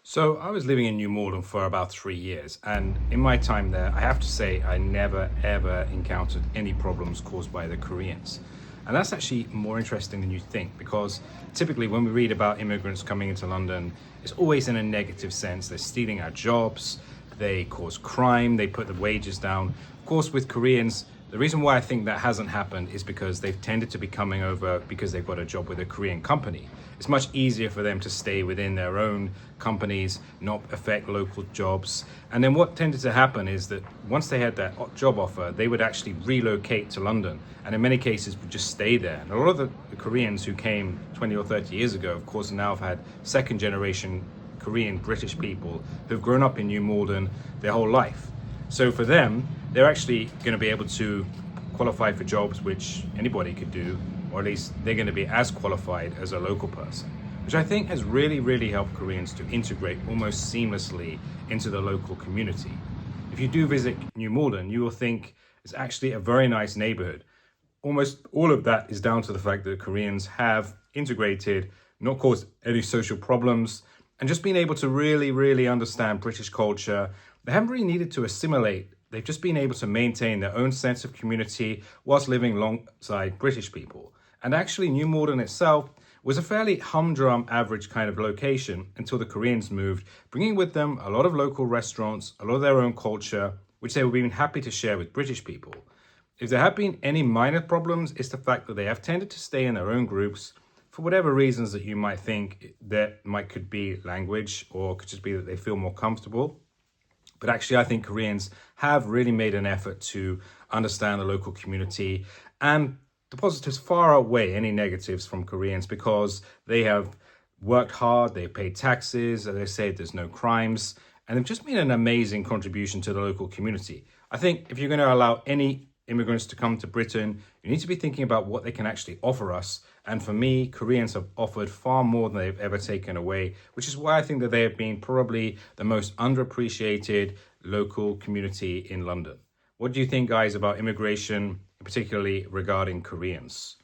So I was living in New Malden for about 3 years, and in my time there, I have to say I never ever encountered any problems caused by the Koreans. And that's actually more interesting than you think, because typically when we read about immigrants coming into London, it's always in a negative sense. They're stealing our jobs, they cause crime, they put the wages down. Of course, with Koreans, the reason why I think that hasn't happened is because they've tended to be coming over because they've got a job with a Korean company. It's much easier for them to stay within their own companies, not affect local jobs. And then what tended to happen is that once they had that job offer, they would actually relocate to London, and in many cases would just stay there. And a lot of the Koreans who came 20 or 30 years ago, of course, now have had second generation Korean British people who've grown up in New Malden their whole life. So for them, they're actually going to be able to qualify for jobs which anybody could do, or at least they're going to be as qualified as a local person, which I think has really helped Koreans to integrate almost seamlessly into the local community. If you do visit New Malden, you will think it's actually a very nice neighborhood. Almost all of that is down to the fact that Koreans have integrated, not caused any social problems, and just been able to really understand British culture. They haven't really needed to assimilate. They've just been able to maintain their own sense of community whilst living alongside British people. And actually, New Malden itself was a fairly humdrum average kind of location until the Koreans moved, bringing with them a lot of local restaurants, a lot of their own culture, which they would be happy to share with British people. If there have been any minor problems, it's the fact that they have tended to stay in their own groups for whatever reasons that you might think that could be language, or could just be that they feel more comfortable. But actually, I think Koreans have really made an effort to understand the local community, and the positives far outweigh any negatives from Koreans because they have worked hard, they've paid taxes, as I said, there's no crimes, and they've just made an amazing contribution to the local community. I think if you're going to allow any immigrants to come to Britain, you need to be thinking about what they can actually offer us. And for me, Koreans have offered far more than they've ever taken away, which is why I think that they have been probably the most underappreciated local community in London. What do you think, guys, about immigration, particularly regarding Koreans?